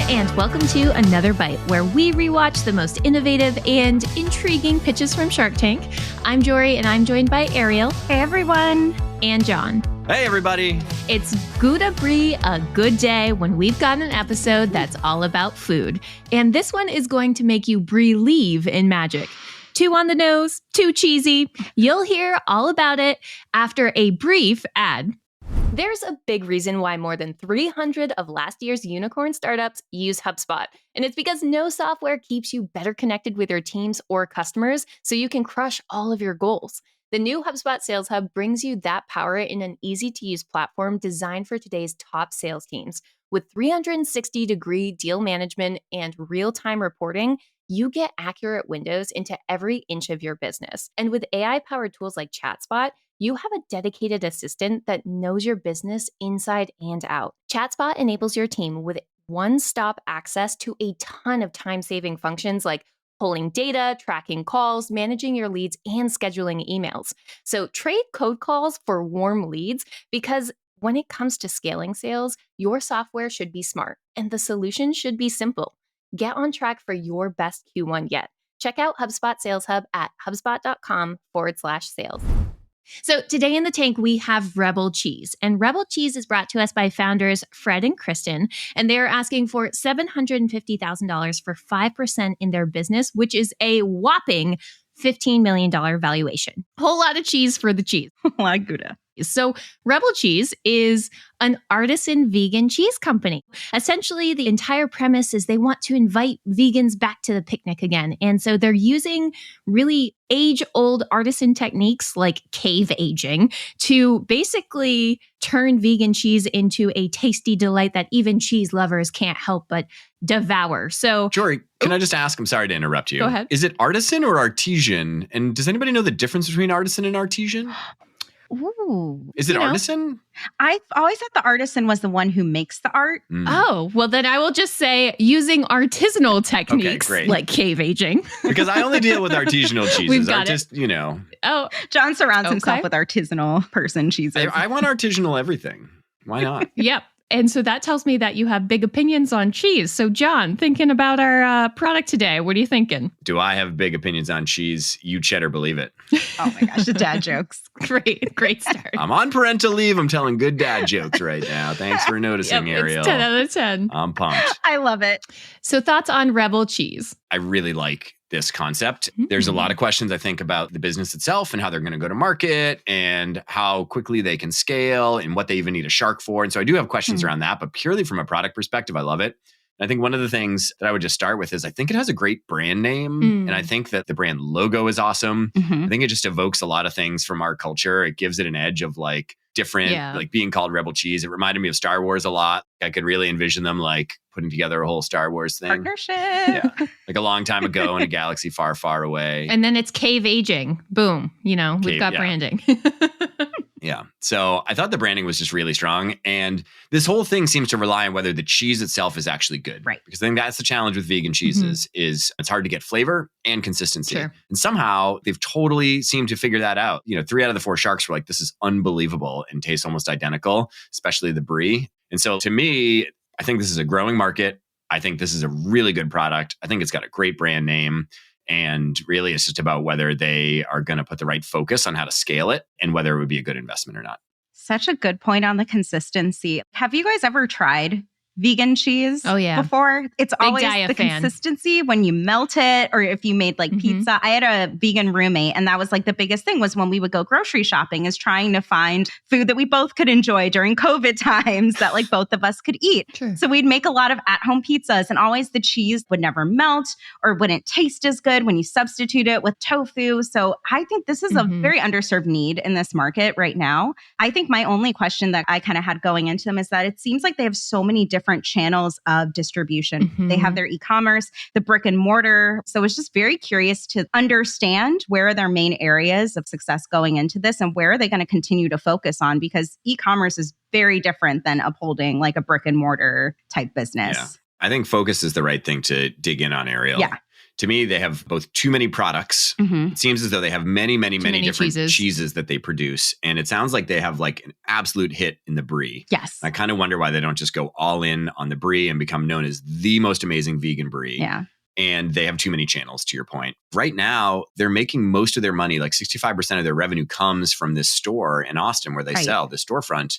and welcome to Another Bite, where we rewatch the most innovative and intriguing pitches from Shark Tank. I'm Jorie, and I'm joined by Ariel. Hey, everyone. And Jon. Hey, everybody. It's Gouda Brie, a good day when we've got an episode that's all about food. And this one is going to make you brie-lieve in magic. Too on the nose, too cheesy. You'll hear all about it after a brief ad. There's a big reason why more than 300 of last year's unicorn startups use HubSpot. And it's because no software keeps you better connected with your teams or customers so you can crush all of your goals. The new HubSpot Sales Hub brings you that power in an easy-to-use platform designed for today's top sales teams. With 360-degree deal management and real-time reporting, you get accurate windows into every inch of your business. And with AI-powered tools like ChatSpot, you have a dedicated assistant that knows your business inside and out. ChatSpot enables your team with one-stop access to a ton of time-saving functions like pulling data, tracking calls, managing your leads, and scheduling emails. So trade code calls for warm leads, because when it comes to scaling sales, your software should be smart and the solution should be simple. Get on track for your best Q1 yet. Check out HubSpot Sales Hub at hubspot.com/sales. So today in the tank, we have Rebel Cheese. And Rebel Cheese is brought to us by founders Fred and Kristen. And they are asking for $750,000 for 5% in their business, which is a whopping $15 million valuation. Whole lot of cheese for the cheese. A lot of Gouda. So Rebel Cheese is an artisan vegan cheese company. Essentially, the entire premise is they want to invite vegans back to the picnic again. And so they're using really age-old artisan techniques like cave aging to basically turn vegan cheese into a tasty delight that even cheese lovers can't help but devour. So, Jorie, can I just ask? I'm sorry to interrupt you. Go ahead. Is it artisan or artesian? And does anybody know the difference between artisan and artesian? Ooh. Is it artisan? I've always thought the artisan was the one who makes the art. Oh, well, then I will just say using artisanal techniques like cave aging. Because I only deal with artisanal cheeses. We've got Oh, Jon surrounds himself with artisanal person cheeses. I want artisanal everything. Why not? Yep. And so that tells me that you have big opinions on cheese. So Jon, thinking about our product today, what are you thinking? Do I have big opinions on cheese? You cheddar believe it. Oh my gosh, the dad jokes. Great start. I'm on parental leave. I'm telling good dad jokes right now. Thanks for noticing, Ariel. It's 10 out of 10. I'm pumped. I love it. So thoughts on Rebel Cheese? I really like this concept. There's a lot of questions, I think, about the business itself and how they're going to go to market and how quickly they can scale and what they even need a shark for. And so I do have questions around that, but purely from a product perspective, I love it. And I think one of the things that I would just start with is I think it has a great brand name. And I think that the brand logo is awesome. I think it just evokes a lot of things from our culture. It gives it an edge of like different, like being called Rebel Cheese. It reminded me of Star Wars a lot. I could really envision them like putting together a whole Star Wars thing. Partnership. Yeah. Like a long time ago in a galaxy far, far away. And then it's cave aging. Boom. We've got branding. Yeah. So I thought the branding was just really strong. And this whole thing seems to rely on whether the cheese itself is actually good. Right. Because I think that's the challenge with vegan cheeses is it's hard to get flavor and consistency. Sure. And somehow they've totally seemed to figure that out. 3 out of the 4 sharks were like, this is unbelievable and tastes almost identical, especially the brie. And so to me, I think this is a growing market. I think this is a really good product. I think it's got a great brand name. And really, it's just about whether they are going to put the right focus on how to scale it and whether it would be a good investment or not. Such a good point on the consistency. Have you guys ever tried vegan cheese before? It's always the consistency when you melt it or if you made like pizza. I had a vegan roommate and that was like the biggest thing was when we would go grocery shopping is trying to find food that we both could enjoy during COVID times that like both of us could eat. Sure. So we'd make a lot of at-home pizzas and always the cheese would never melt or wouldn't taste as good when you substitute it with tofu. So I think this is a very underserved need in this market right now. I think my only question that I kind of had going into them is that it seems like they have so many different channels of distribution. They have their e-commerce, the brick and mortar. So I was just very curious to understand where are their main areas of success going into this and where are they going to continue to focus on because e-commerce is very different than upholding like a brick and mortar type business. Yeah. I think focus is the right thing to dig in on, Ariel. Yeah. To me, they have both too many products. It seems as though they have many different cheeses that they produce. And it sounds like they have like an absolute hit in the brie. Yes. I kind of wonder why they don't just go all in on the brie and become known as the most amazing vegan brie. Yeah. And they have too many channels, to your point. Right now, they're making most of their money, like 65% of their revenue comes from this store in Austin where they sell, the storefront.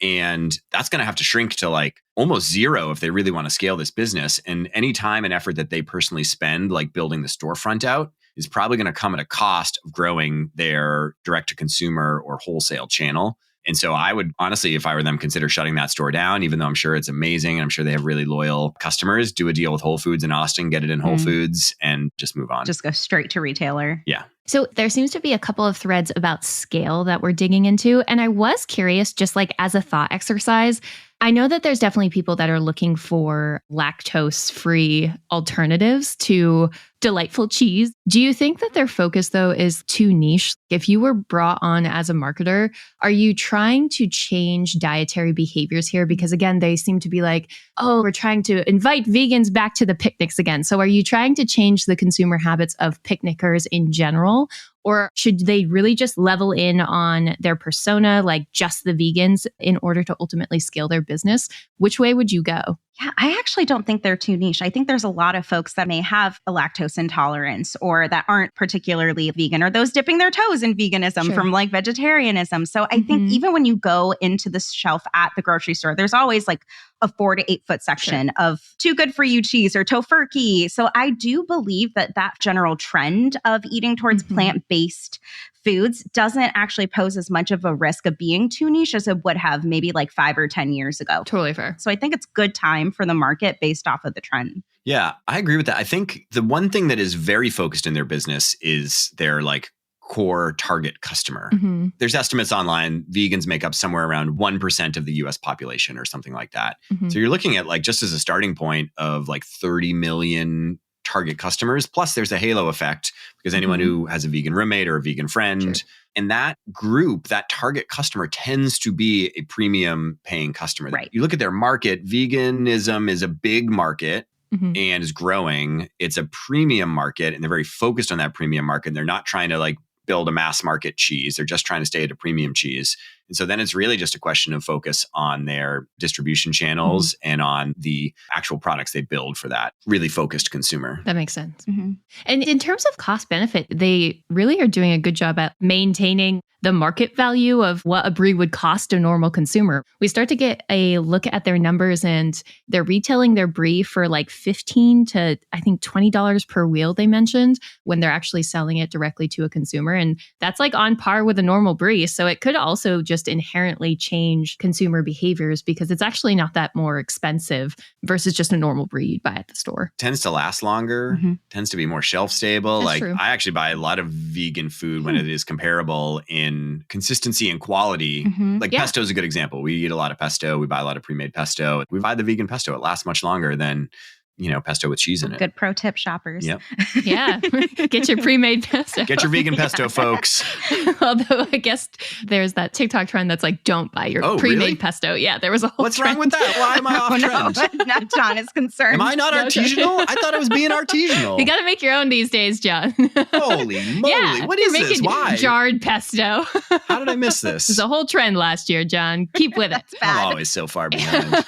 And that's going to have to shrink to like almost zero if they really want to scale this business. And any time and effort that they personally spend, like building the storefront out, is probably going to come at a cost of growing their direct to consumer or wholesale channel. And so I would honestly, if I were them, consider shutting that store down, even though I'm sure it's amazing. And I'm sure they have really loyal customers. Do a deal with Whole Foods in Austin, get it in Whole Foods and just move on. Just go straight to retailer. Yeah. So there seems to be a couple of threads about scale that we're digging into. And I was curious, just like as a thought exercise, I know that there's definitely people that are looking for lactose-free alternatives to delightful cheese. Do you think that their focus, though, is too niche? If you were brought on as a marketer, are you trying to change dietary behaviors here? Because again, they seem to be like, oh, we're trying to invite vegans back to the picnics again. So are you trying to change the consumer habits of picnickers in general? Or should they really just level in on their persona, like just the vegans, in order to ultimately scale their business? Which way would you go? Yeah, I actually don't think they're too niche. I think there's a lot of folks that may have a lactose intolerance or that aren't particularly vegan, or those dipping their toes in veganism from like vegetarianism. So I think even when you go into the shelf at the grocery store, there's always like a 4 to 8 foot section of too good for you cheese or tofurkey. So I do believe that that general trend of eating towards plant-based foods doesn't actually pose as much of a risk of being too niche as it would have maybe like 5 or 10 years ago. Totally fair. So I think it's good time for the market based off of the trend. Yeah, I agree with that. I think the one thing that is very focused in their business is their like core target customer. There's estimates online, vegans make up somewhere around 1% of the US population or something like that. So you're looking at like just as a starting point of like 30 million target customers. Plus there's a halo effect because anyone who has a vegan roommate or a vegan friend, and that group, that target customer tends to be a premium paying customer. Right. You look at their market, veganism is a big market. And is growing. It's a premium market and they're very focused on that premium market. And they're not trying to like build a mass market cheese. They're just trying to stay at a premium cheese. And so then it's really just a question of focus on their distribution channels and on the actual products they build for that really focused consumer. That makes sense. And in terms of cost benefit, they really are doing a good job at maintaining the market value of what a brie would cost a normal consumer. We start to get a look at their numbers and they're retailing their brie for like $15 to I think $20 per wheel they mentioned when they're actually selling it directly to a consumer. And that's like on par with a normal brie. So it could also just inherently change consumer behaviors because it's actually not that more expensive versus just a normal brie you'd buy at the store. Tends to last longer, tends to be more shelf stable. That's like true. I actually buy a lot of vegan food when it is comparable in consistency and quality. Like pesto is a good example. We eat a lot of pesto. We buy a lot of pre-made pesto. We buy the vegan pesto. It lasts much longer than, you know, pesto with cheese in it. Good pro tip, shoppers. Yep. Yeah. Get your pre-made pesto. Get your vegan pesto, folks. Although I guess there's that TikTok trend that's like, don't buy your pre-made really? pesto. Yeah, there was a whole What's trend. wrong with that? Why am I off trend? Now Jon is concerned. Am I not artisanal? I thought I was being artisanal. You got to make your own these days, Jon. Holy moly. Yeah, What you're is this? making Why? jarred pesto. How did I miss this? It was a whole trend last year, Jon. Keep with it. I'm always so far behind.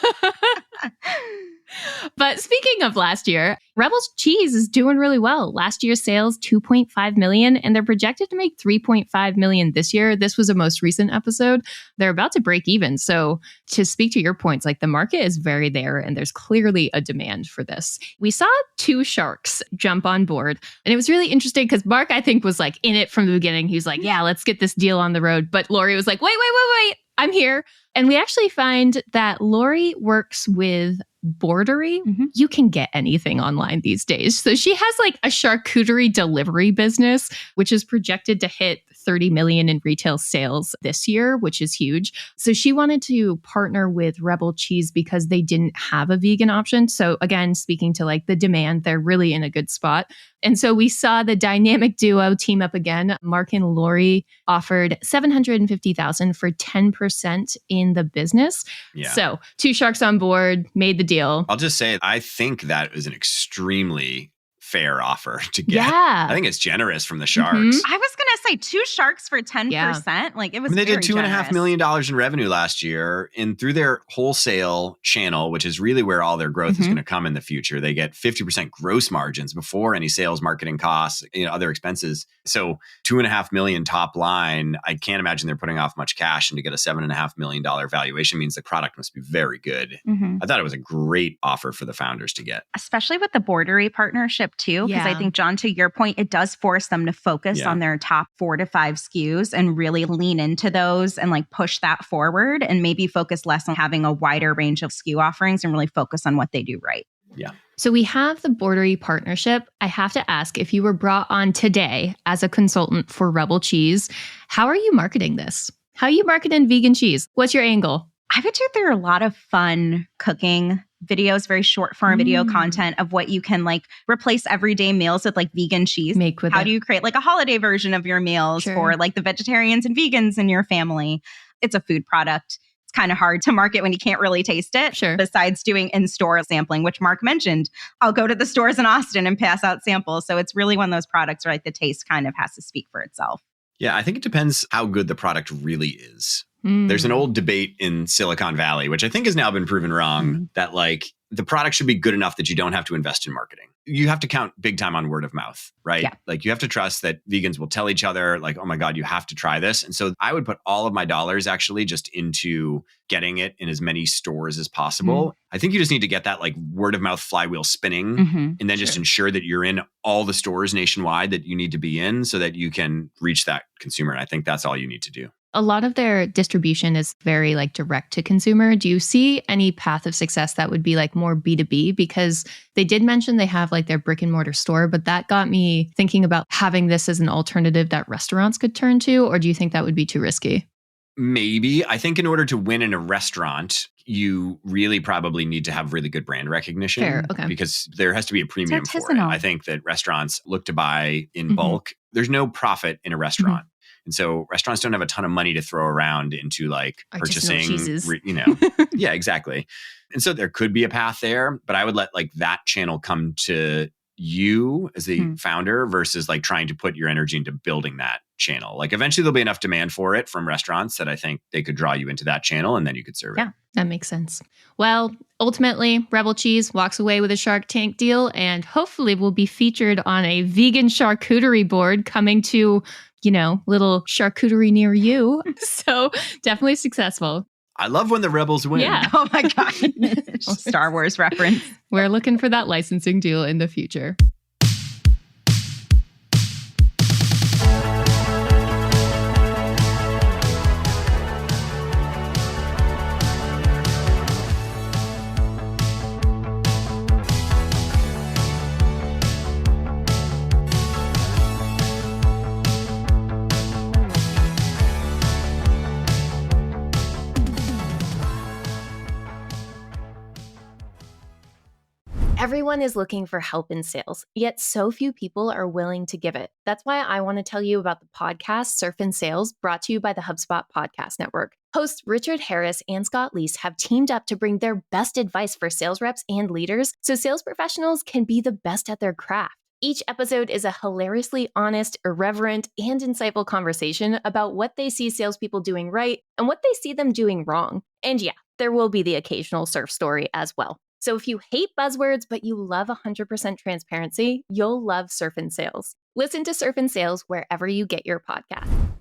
But speaking of last year, Rebel's cheese is doing really well. Last year's sales, 2.5 million, and they're projected to make 3.5 million this year. This was a most recent episode. They're about to break even. So to speak to your points, like the market is very there and there's clearly a demand for this. We saw 2 sharks jump on board and it was really interesting because Mark, I think, was like in it from the beginning. He was like, yeah, let's get this deal on the road. But Lori was like, wait, I'm here. And we actually find that Lori works with Bordery. You can get anything online these days. So she has like a charcuterie delivery business, which is projected to hit 30 million in retail sales this year, which is huge. So she wanted to partner with Rebel Cheese because they didn't have a vegan option. So again, speaking to like the demand, they're really in a good spot. And so we saw the dynamic duo team up again. Mark and Lori offered $750,000 for 10% in the business. Yeah. So 2 sharks on board, made the deal. I'll just say, I think that is an extremely fair offer to get. Yeah. I think it's generous from the Sharks. I was going to say 2 Sharks for 10%. Like it was they very did $2.5 generous. million in revenue last year. And through their wholesale channel, which is really where all their growth is going to come in the future, they get 50% gross margins before any sales, marketing costs, other expenses. So $2.5 million top line, I can't imagine they're putting off much cash. And to get a $7.5 million valuation means the product must be very good. I thought it was a great offer for the founders to get. Especially with the Borderie partnership too, because I think, Jon, to your point, it does force them to focus on their top 4 to 5 SKUs and really lean into those and like push that forward and maybe focus less on having a wider range of SKU offerings and really focus on what they do right. Yeah. So we have the Borderie partnership. I have to ask, if you were brought on today as a consultant for Rebel Cheese, how are you marketing this? How are you marketing vegan cheese? What's your angle? I would do there are a lot of fun cooking videos, very short form video content of what you can like replace everyday meals with like vegan cheese. Make with How it. do you create like a holiday version of your meals for like the vegetarians and vegans in your family? It's a food product. It's kind of hard to market when you can't really taste it. Besides doing in-store sampling, which Mark mentioned. I'll go to the stores in Austin and pass out samples. So it's really one of those products where like the taste kind of has to speak for itself. Yeah, I think it depends how good the product really is. There's an old debate in Silicon Valley, which I think has now been proven wrong, that like the product should be good enough that you don't have to invest in marketing. You have to count big time on word of mouth, right? Yeah. Like you have to trust that vegans will tell each other like, oh my God, you have to try this. And so I would put all of my dollars actually just into getting it in as many stores as possible. I think you just need to get that like word of mouth flywheel spinning and then just ensure that you're in all the stores nationwide that you need to be in so that you can reach that consumer. And I think that's all you need to do. A lot of their distribution is very like direct to consumer. Do you see any path of success that would be like more B2B? Because they did mention they have like their brick and mortar store, but that got me thinking about having this as an alternative that restaurants could turn to, or do you think that would be too risky? Maybe. I think in order to win in a restaurant, you really probably need to have really good brand recognition. Fair, okay. Because there has to be a premium for it. I think that restaurants look to buy in bulk. There's no profit in a restaurant. And so restaurants don't have a ton of money to throw around into like purchasing, Yeah, exactly. And so there could be a path there, but I would let like that channel come to you as the founder versus like trying to put your energy into building that channel. Like eventually there'll be enough demand for it from restaurants that I think they could draw you into that channel and then you could serve it. That makes sense. Well, ultimately, Rebel Cheese walks away with a Shark Tank deal and hopefully will be featured on a vegan charcuterie board coming to, little charcuterie near you. So definitely successful. I love when the rebels win. Yeah. Oh my God. Star Wars reference. We're looking for that licensing deal in the future. Everyone is looking for help in sales, yet so few people are willing to give it. That's why I want to tell you about the podcast Surf in Sales, brought to you by the HubSpot Podcast Network. Hosts Richard Harris and Scott Leese have teamed up to bring their best advice for sales reps and leaders so sales professionals can be the best at their craft. Each episode is a hilariously honest, irreverent, and insightful conversation about what they see salespeople doing right and what they see them doing wrong. And yeah, there will be the occasional surf story as well. So if you hate buzzwords, but you love 100% transparency, you'll love Surf in Sales. Listen to Surf in Sales wherever you get your podcast.